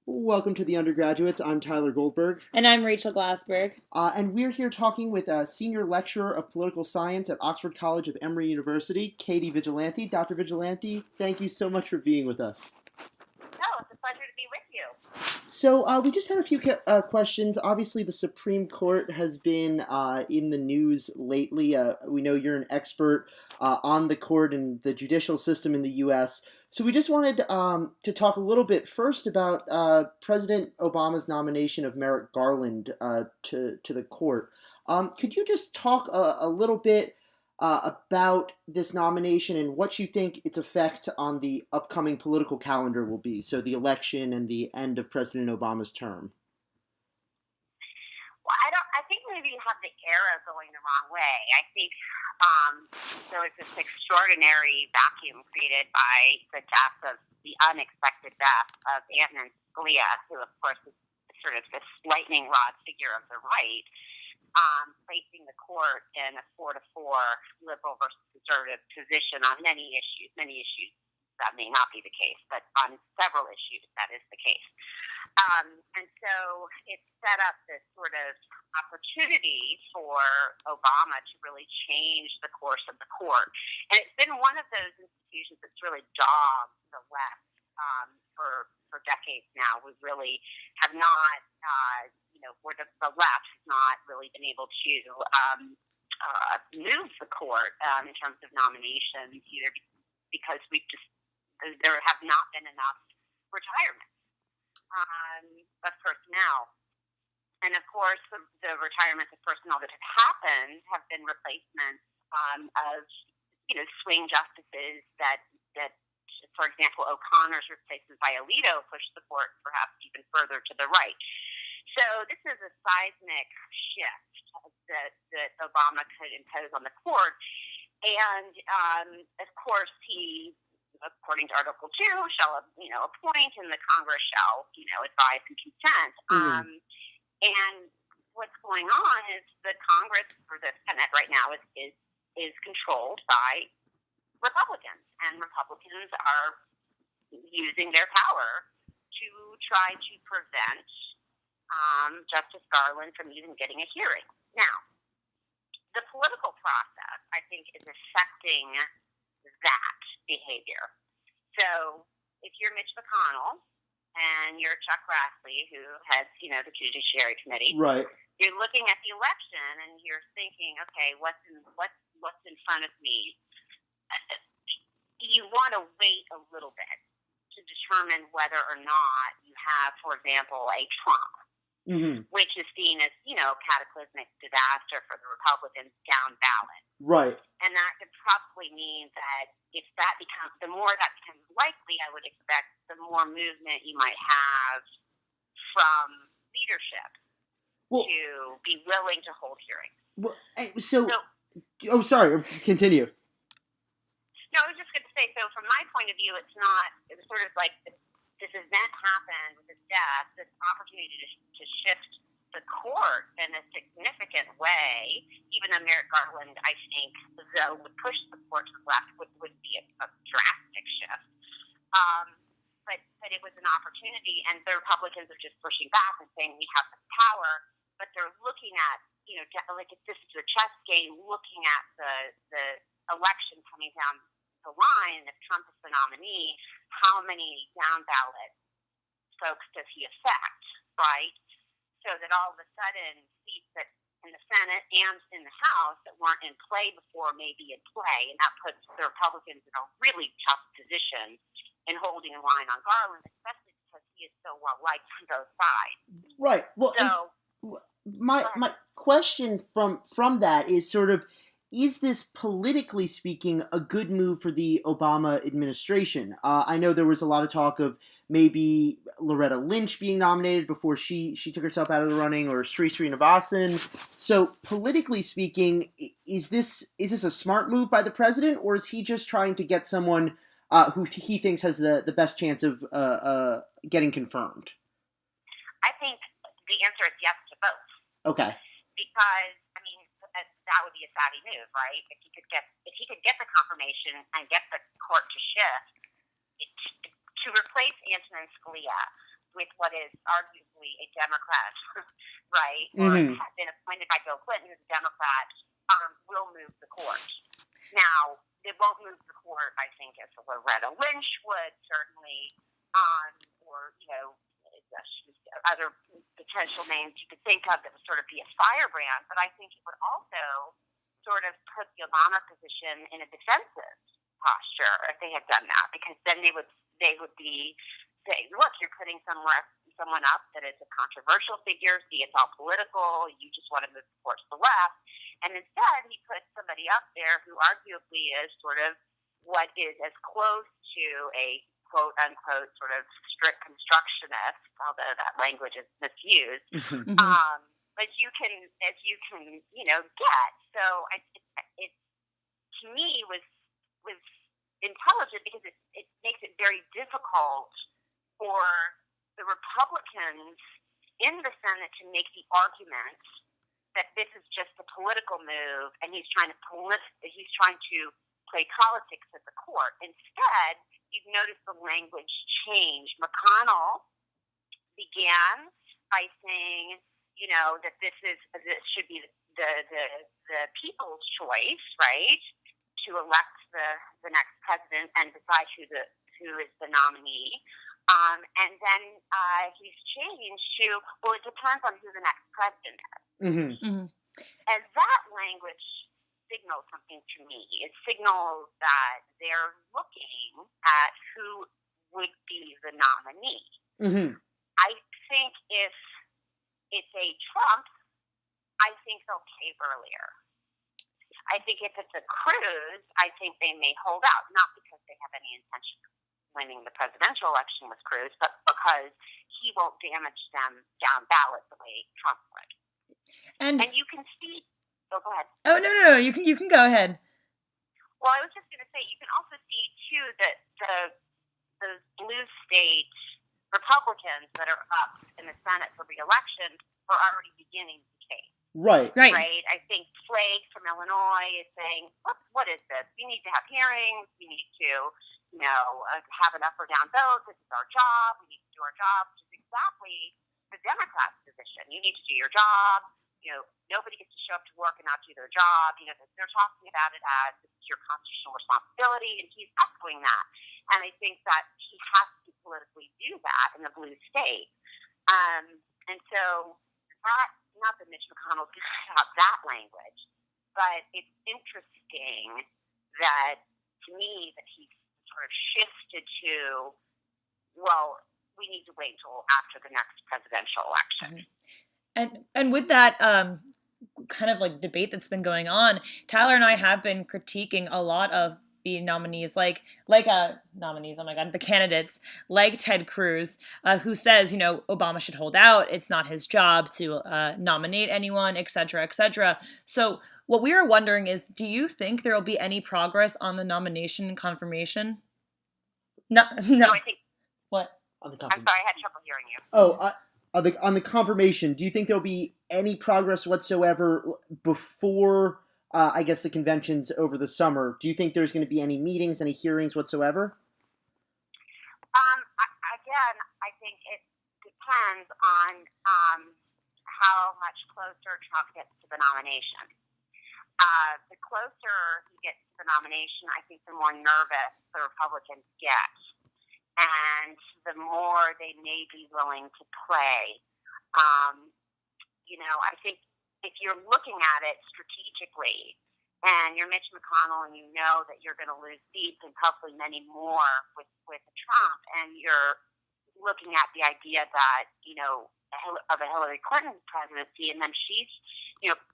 Welcome to the Undergraduates. I'm Tyler Goldberg, And I'm Rachel Glassberg. and we're here talking with a senior lecturer of political science at Oxford College of Emory University, Katie Vigilante. Dr. Vigilante, thank you so much for being with us. No, it's a pleasure to be with you. So we just had a few questions. Obviously, the Supreme Court has been in the news lately. We know you're an expert on the court and the judicial system in the U.S. So we just wanted to talk a little bit first about President Obama's nomination of Merrick Garland to the court. Could you just talk a little bit about this nomination and what you think its effect on the upcoming political calendar will be? So the election and the end of President Obama's term. Well, I think maybe you have the era going the wrong way. I think there was this extraordinary vacuum created by the unexpected death of Antonin Scalia, who, of course, is sort of this lightning rod figure of the right, placing the court in a 4-4 liberal versus conservative position on many issues. Many issues that may not be the case, but on several issues that is the case. And so it set up this sort of opportunity for Obama to really change the course of the court. And it's been one of those institutions that's really dogged the left for decades now. We really have not, where the left has not really been able to move the court in terms of nominations, either because there have not been enough retirements of personnel. And of course, the retirements of personnel that have happened have been replacements of swing justices that, for example, O'Connor's replacement by Alito pushed the court perhaps even further to the right. So this is a seismic shift that Obama could impose on the court. And of course, he, according to Article 2, shall appoint, and the Congress shall advise and consent. And what's going on is the Congress, or the Senate right now, is controlled by Republicans, and Republicans are using their power to try to prevent Justice Garland from even getting a hearing. Now, the political process, I think, is affecting that behavior. So if you're Mitch McConnell and you're Chuck Grassley, who heads, the Judiciary Committee, right, you're looking at the election and you're thinking, okay, what's in front of me? You want to wait a little bit to determine whether or not you have, for example, a Trump, which is seen as, cataclysmic disaster for the Republicans down ballot. Right. And that could probably mean that if that becomes, the more that becomes likely, I would expect the more movement you might have from leadership to be willing to hold hearings. Sorry, continue. No, I was just going to say, so from my point of view, it was sort of like this event happened with his death, this opportunity to shift the court in a significant way, even though Merrick Garland, I think, though would push the court to the left, would be a drastic shift. But it was an opportunity, and the Republicans are just pushing back and saying we have the power, but they're looking at, like if this is a chess game, looking at the election coming down the line, if Trump is the nominee, how many down ballot folks does he affect, right? So that all of a sudden seats that in the Senate and in the House that weren't in play before may be in play, and that puts the Republicans in a really tough position in holding a line on Garland, especially because he is so well liked on both sides. Right. Well, so my question from that is sort of, is this, politically speaking, a good move for the Obama administration? I know there was a lot of talk of maybe Loretta Lynch being nominated before she took herself out of the running, or Sri Srinivasan. So, politically speaking, is this a smart move by the president, or is he just trying to get someone who he thinks has the best chance of getting confirmed? I think the answer is yes to both. Okay. Because that would be a savvy move, right? If he could get the confirmation and get the court to shift to replace Antonin Scalia with what is arguably a Democrat, right, or Mm-hmm. has been appointed by Bill Clinton, who's a Democrat, will move the court. Now, it won't move the court, I think, as Loretta Lynch would, certainly, or, other potential names you could think of that would sort of be a firebrand, but I think it would also sort of put the Obama position in a defensive posture if they had done that, because then they would be saying, look, you're putting someone up that is a controversial figure, see, it's all political, you just want to move the court to the left, and instead he put somebody up there who arguably is sort of what is as close to a quote-unquote sort of strict constructionist, although that language is misused, but as you can, get. So it to me was intelligent because it makes it very difficult for the Republicans in the Senate to make the argument that this is just a political move and he's trying to play politics at the court. Instead, you've noticed the language change. McConnell began by saying, that this should be the people's choice, right, to elect the next president and decide who is the nominee. And then he's changed to, well, it depends on who the next president is. Mm-hmm. Mm-hmm. And that language signals something to me. It signals that they're looking at who would be the nominee. Mm-hmm. I think if it's a Trump, I think they'll cave earlier. I think if it's a Cruz, I think they may hold out, not because they have any intention of winning the presidential election with Cruz, but because he won't damage them down ballot the way Trump would. And you can see. Oh, go ahead. Oh, no. You can go ahead. Well, I was just going to say, you can also see too that the blue state Republicans that are up in the Senate for re-election are already beginning to cave. Right. Right. I think Flake from Illinois is saying, what is this? We need to have hearings. We need to, have an up or down vote. This is our job. We need to do our job, which is exactly the Democrats' position. You need to do your job. Nobody gets to show up to work and not do their job. They're talking about it as this is your constitutional responsibility, and he's echoing that. And I think that he has to politically do that in the blue state. And so that, not that Mitch McConnell's going to have that language, but it's interesting that, to me, that he sort of shifted to, well, we need to wait until after the next presidential election. And with that kind of like debate that's been going on, Tyler and I have been critiquing a lot of the nominees, like nominees, oh my God, the candidates, like Ted Cruz, who says, Obama should hold out. It's not his job to nominate anyone, et cetera, et cetera. So what we are wondering is, do you think there will be any progress on the nomination and confirmation? No. I think. What? I'm sorry, I had trouble hearing you. Oh, on the confirmation, do you think there'll be any progress whatsoever before, I guess, the conventions over the summer? Do you think there's going to be any meetings, any hearings whatsoever? Again, I think it depends on how much closer Trump gets to the nomination. The closer he gets to the nomination, I think the more nervous the Republicans get, and the more they may be willing to play. I think if you're looking at it strategically, and you're Mitch McConnell, and you know that you're going to lose seats and probably many more with Trump, and you're looking at the idea that of a Hillary Clinton presidency, and then she's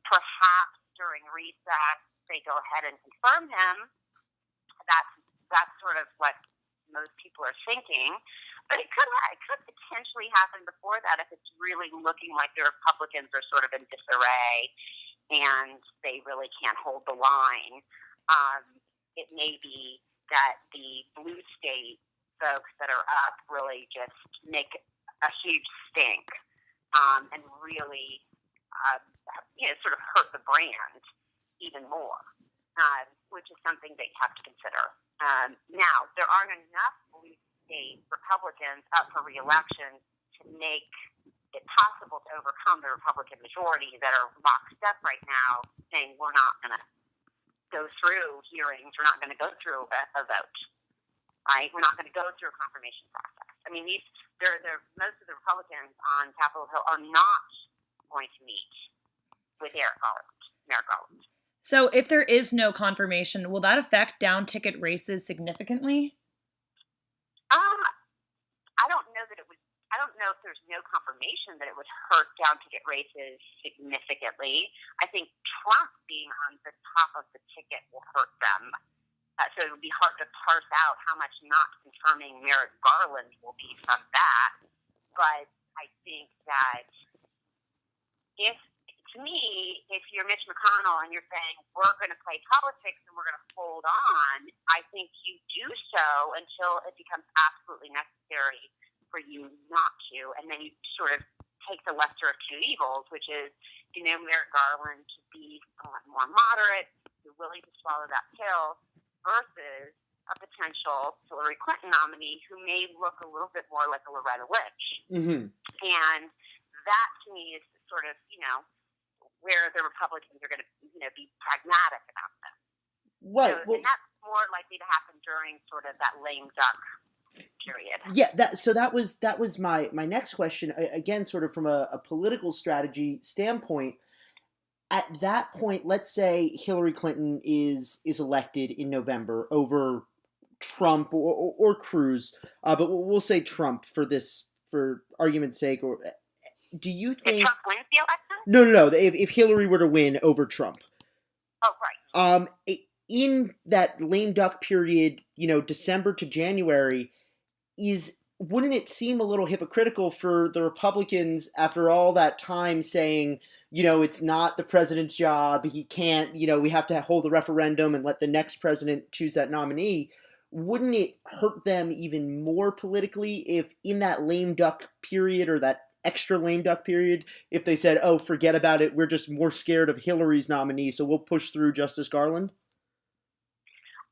perhaps during recess they go ahead and confirm him. That's sort of what most people are thinking, but it could potentially happen before that if it's really looking like the Republicans are sort of in disarray and they really can't hold the line. It may be that the blue state folks that are up really just make a huge stink and really sort of hurt the brand even more, which is something that you have to consider. Now, there aren't enough blue state Republicans up for re-election to to make it possible to overcome the Republican majority that are locked up right now, saying we're not going to go through hearings, we're not going to go through a vote, right? We're not going to go through a confirmation process. I mean, most of the Republicans on Capitol Hill are not going to meet with Merrick Garland. So if there is no confirmation, will that affect down-ticket races significantly? I don't know that it would. I don't know if there's no confirmation that it would hurt down-ticket races significantly. I think Trump being on the top of the ticket will hurt them. So it would be hard to parse out how much not confirming Merrick Garland will be from that. But I think that to me, if you're Mitch McConnell and you're saying, we're going to play politics and we're going to hold on, I think you do so until it becomes absolutely necessary for you not to. And then you sort of take the lesser of two evils, which is, Merrick Garland to be more moderate, you're willing to swallow that pill, versus a potential Hillary Clinton nominee who may look a little bit more like a Loretta Lynch. Mm-hmm. And that, to me, is sort of, where the Republicans are going to, be pragmatic about this. Right. So, and that's more likely to happen during sort of that lame duck period. Yeah. That was my next question. Again, sort of from a political strategy standpoint. At that point, let's say Hillary Clinton is elected in November over Trump or Cruz, but we'll say Trump for argument's sake. Or do you think if Trump wins the election? No. If Hillary were to win over Trump. Oh, right. In that lame duck period, December to January, wouldn't it seem a little hypocritical for the Republicans after all that time saying, it's not the president's job, he can't, we have to hold the referendum and let the next president choose that nominee? Wouldn't it hurt them even more politically if in that lame duck period or that extra lame duck period, if they said, oh, forget about it, we're just more scared of Hillary's nominee, so we'll push through Justice Garland?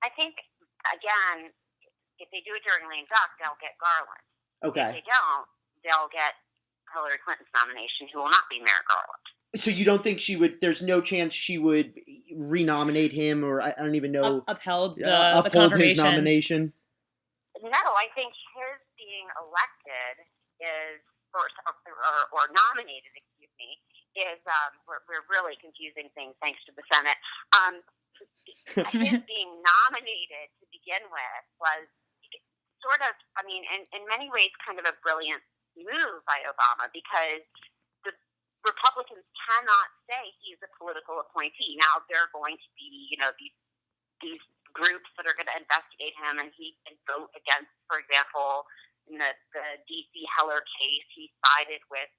I think, again, if they do it during lame duck, they'll get Garland. Okay. If they don't, they'll get Hillary Clinton's nomination, who will not be Merrick Garland. So you don't think there's no chance she would renominate him, or I don't even know. Uphold the his nomination? No, I think his being elected is, or nominated, is, we're really confusing things thanks to the Senate. His being nominated to begin with was sort of, in many ways kind of a brilliant move by Obama, because the Republicans cannot say he's a political appointee. Now, there are going to be, these groups that are going to investigate him, and he can vote against, for example, in the D.C. Heller case, he sided with,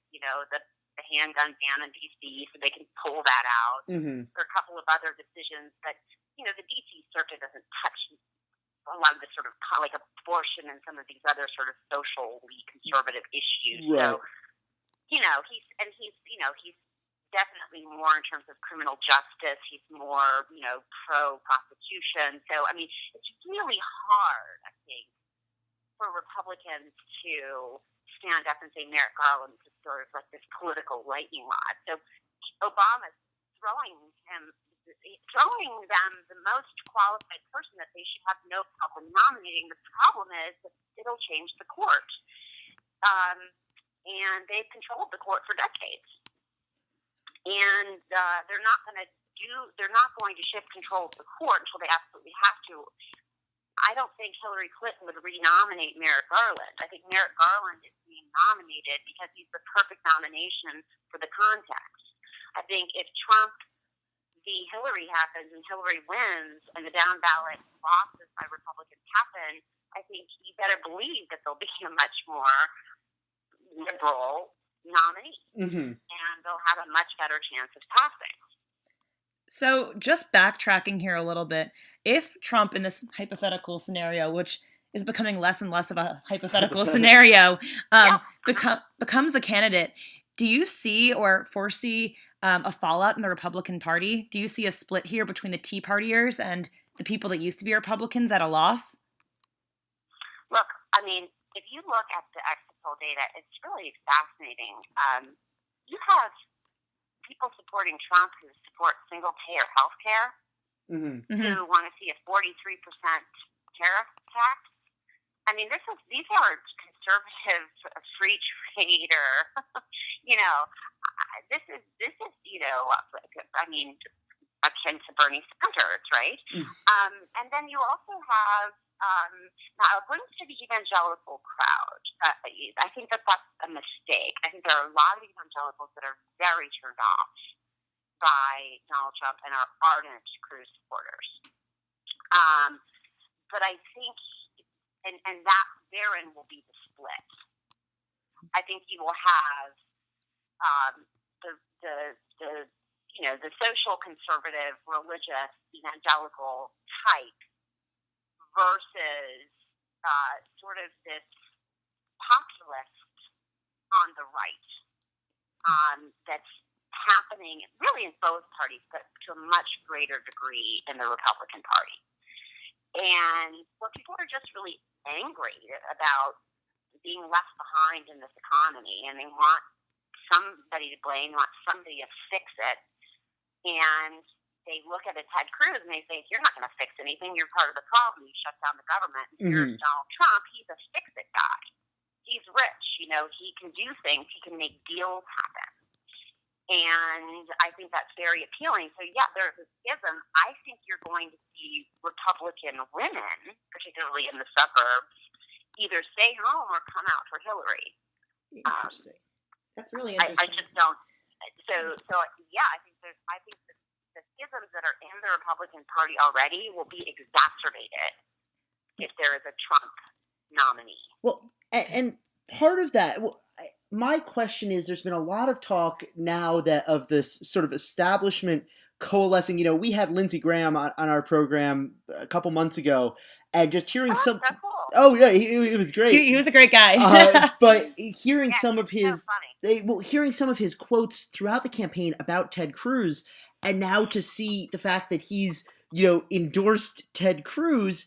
the handgun ban in D.C., so they can pull that out. Mm-hmm. There are a couple of other decisions that, the D.C. Circuit doesn't touch a lot of the sort of like abortion and some of these other sort of socially conservative issues. Right. So, he's definitely more in terms of criminal justice. He's more, pro-prosecution. So, it's really hard, I think, for Republicans to stand up and say Merrick Garland is sort of like this political lightning rod. So Obama's throwing them the most qualified person that they should have no problem nominating. The problem is that it'll change the court. And they've controlled the court for decades. And they're not going to shift control of the court until they absolutely have to. I don't think Hillary Clinton would renominate Merrick Garland. I think Merrick Garland is being nominated because he's the perfect nomination for the context. I think if Trump v. Hillary happens and Hillary wins and the down ballot losses by Republicans happen, I think you better believe that there'll be a much more liberal nominee. Mm-hmm. And they'll have a much better chance of passing. So just backtracking here a little bit, if Trump in this hypothetical scenario, which is becoming less and less of a hypothetical scenario, becomes the candidate, do you see or foresee a fallout in the Republican Party? Do you see a split here between the Tea Partiers and the people that used to be Republicans at a loss? Look, if you look at the exit poll data, it's really fascinating. You have people supporting Trump who support single-payer health care, who want to see a 43% tariff tax. I mean, these are conservative, free trade, or this is I mean, akin to Bernie Sanders, right? And then you also have now it brings to the evangelical crowd. I think that's a mistake. I think there are a lot of evangelicals that are very turned off by Donald Trump and are ardent Cruz supporters. But I think, and that therein will be the split. I think you will have the social conservative, religious, evangelical type versus sort of this populist on the right that's happening really in both parties, but to a much greater degree in the Republican Party. And where people are just really angry about being left behind in this economy, and they want somebody to blame, want somebody to fix it. And they look at Ted Cruz and they think, you're not going to fix anything. You're part of the problem. You shut down the government. And here's Donald Trump. He's a fix-it guy. He's rich. He can do things. He can make deals happen. And I think that's very appealing. So, yeah, there's a schism. I think you're going to see Republican women, particularly in the suburbs, either stay home or come out for Hillary. Interesting. That's really interesting. I just don't. So yeah, I think the schisms that are in the Republican Party already will be exacerbated if there is a Trump nominee. Well, and part of that, my question is, there's been a lot of talk now of this sort of establishment coalescing. We had Lindsey Graham on our program a couple months ago, and just hearing some. So cool. Oh yeah, he was great. He was a great guy. But hearing some of his, so hearing some of his quotes throughout the campaign about Ted Cruz, and now to see the fact that he's endorsed Ted Cruz,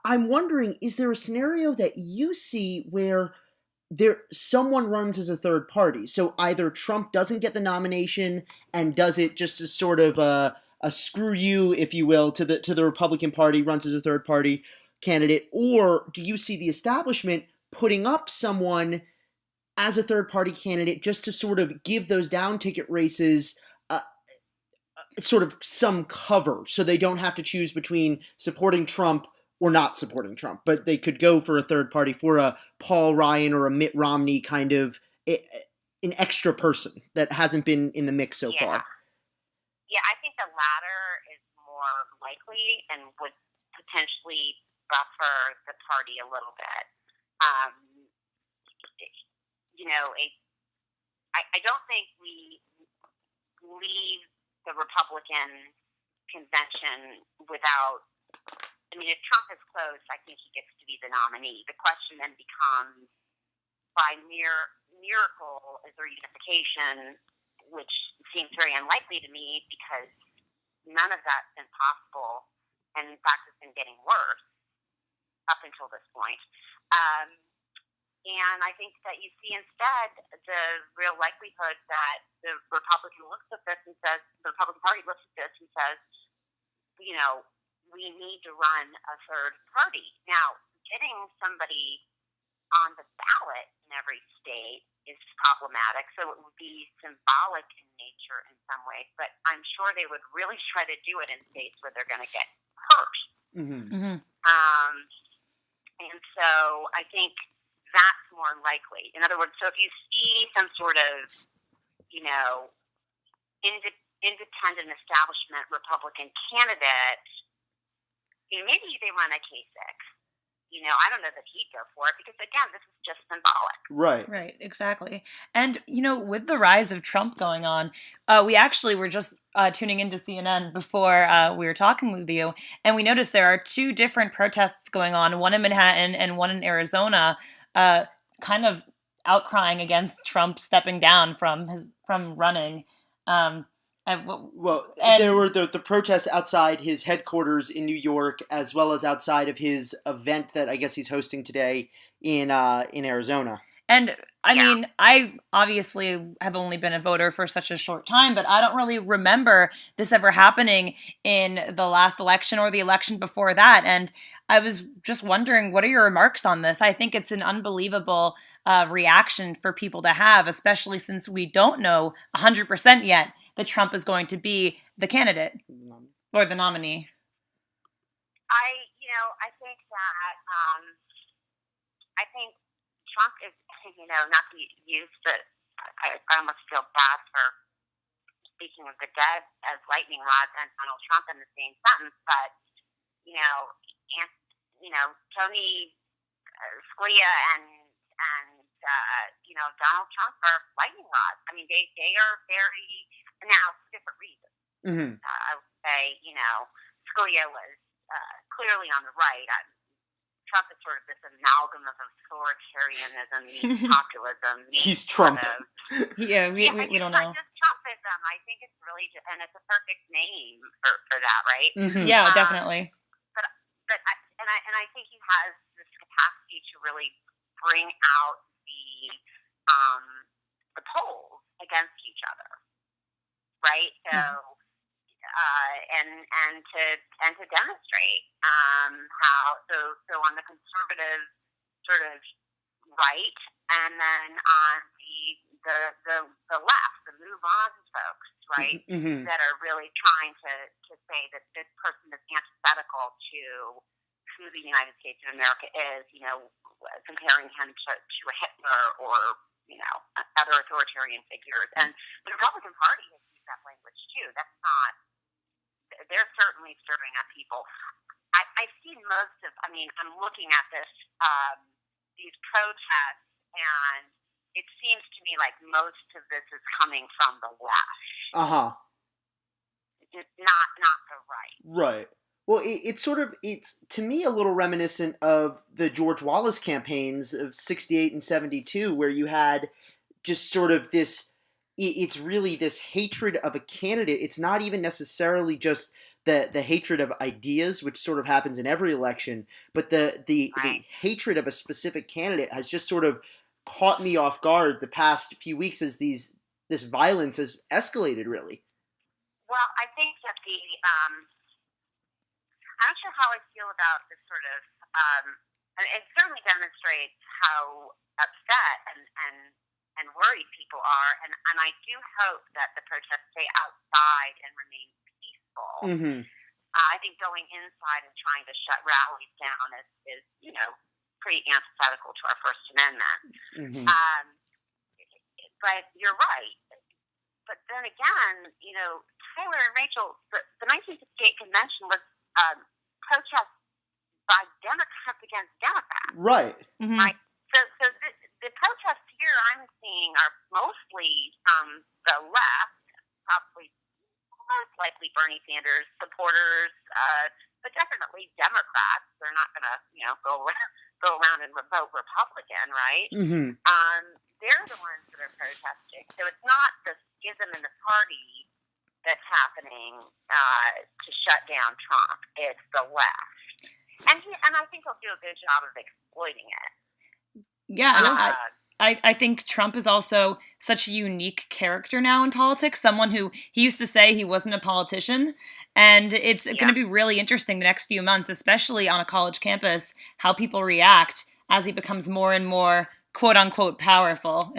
I'm wondering, is there a scenario that you see where someone runs as a third party? So either Trump doesn't get the nomination and does it just as sort of a screw you, if you will, to the Republican Party, runs as a third party candidate, or do you see the establishment putting up someone as a third party candidate just to sort of give those down ticket races sort of some cover, so they don't have to choose between supporting Trump or not supporting Trump, but they could go for a third party, for a Paul Ryan or a Mitt Romney kind of an extra person that hasn't been in the mix so far? Yeah, I think the latter is more likely and would potentially buffer the party a little bit. I don't think we leave the Republican convention without. I mean, if Trump is close, I think he gets to be the nominee. The question then becomes, by miracle, is there unification, which seems very unlikely to me because none of that's been possible, and in fact, it's been getting worse up until this point. And I think that you see instead the real likelihood that the Republican looks at this and says, the Republican Party looks at this and says, we need to run a third party. Now, getting somebody on the ballot in every state is problematic, so it would be symbolic in nature in some ways, but I'm sure they would really try to do it in states where they're going to get hurt. And so I think that's more likely. In other words, so if you see some sort of, independent establishment Republican candidate, maybe they run a Kasich. I don't know that he'd go for it because, again, this is just symbolic. Right, exactly. And, with the rise of Trump going on, we actually were just tuning into CNN before we were talking with you, and we noticed there are two different protests going on, one in Manhattan and one in Arizona, kind of outcrying against Trump stepping down from running. There were the protests outside his headquarters in New York, as well as outside of his event that I guess he's hosting today in Arizona. And I mean, I obviously have only been a voter for such a short time, but I don't really remember this ever happening in the last election or the election before that. And I was just wondering, what are your remarks on this? I think it's an unbelievable reaction for people to have, especially since we don't know 100% yet that Trump is going to be the candidate or the nominee. I think Trump is, not to use I almost feel bad for speaking of the dead as lightning rods and Donald Trump in the same sentence, but, Tony Scalia and Donald Trump are lightning rods. I mean, they are very, now for different reasons. Mm-hmm. I would say, Scalia was clearly on the right. Trump is sort of this amalgam of authoritarianism, populism. He's Trump. We don't know. Just Trumpism. I think it's really, and it's a perfect name for that, right? Mm-hmm. Yeah, definitely. But I think he has this capacity to really bring out the poles against each other, right? So. Mm-hmm. And to demonstrate how so on the conservative sort of right, and then on the left, the move on folks, right, mm-hmm. that are really trying to say that this person is antithetical to who the United States of America is, comparing him to a Hitler or other authoritarian figures, and the Republican Party has used that language too. That's not. They're certainly stirring up people. I've seen I'm looking at these protests, and it seems to me like most of this is coming from the left. Uh-huh. Not the right. Right. Well, it's to me a little reminiscent of the George Wallace campaigns of 68 and 72, where you had just sort of this. It's really this hatred of a candidate. It's not even necessarily just the hatred of ideas, which sort of happens in every election, but the hatred of a specific candidate has just sort of caught me off guard the past few weeks as this violence has escalated, really. Well, I think that I'm not sure how I feel about this sort of, and it certainly demonstrates how upset and worried people are, and I do hope that the protests stay outside and remain peaceful. Mm-hmm. I think going inside and trying to shut rallies down is pretty antithetical to our First Amendment. Mm-hmm. But you're right. But then again, Tyler and Rachel, the 1968 convention was protests by Democrats against Democrats. Right. Mm-hmm. Right. So the protests here I'm seeing are mostly from the left, probably most likely Bernie Sanders supporters, but definitely Democrats. They're not going to, go around and vote Republican, right? Mm-hmm. They're the ones that are protesting. So it's not the schism in the party that's happening to shut down Trump. It's the left, and I think he'll do a good job of exploiting it. Yeah, I think Trump is also such a unique character now in politics, someone who he used to say he wasn't a politician, and it's going to be really interesting the next few months, especially on a college campus, how people react as he becomes more and more quote-unquote powerful.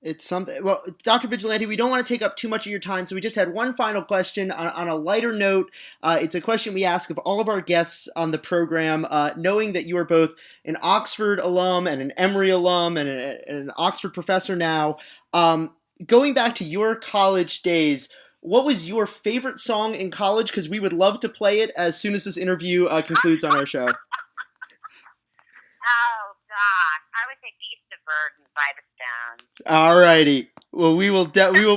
It's something. Well, Dr. Vigilante, we don't want to take up too much of your time, so we just had one final question on a lighter note. It's a question we ask of all of our guests on the program, knowing that you are both an Oxford alum and an Emory alum and an Oxford professor now. Going back to your college days, what was your favorite song in college? Because we would love to play it as soon as this interview concludes on our show. Oh, gosh. I would say Beast of Burden by the Stones. All righty. Well, we will play. Thank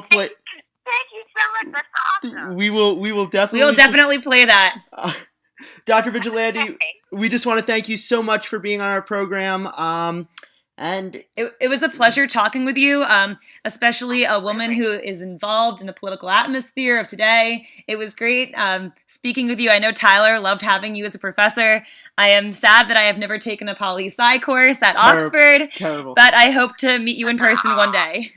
you so much. That's awesome. We will definitely play that. Dr. Vigilante, we just want to thank you so much for being on our program. And it was a pleasure talking with you, especially a woman who is involved in the political atmosphere of today. It was great speaking with you. I know Tyler loved having you as a professor. I am sad that I have never taken a poli-sci course at Oxford, terrible. but I hope to meet you in person one day.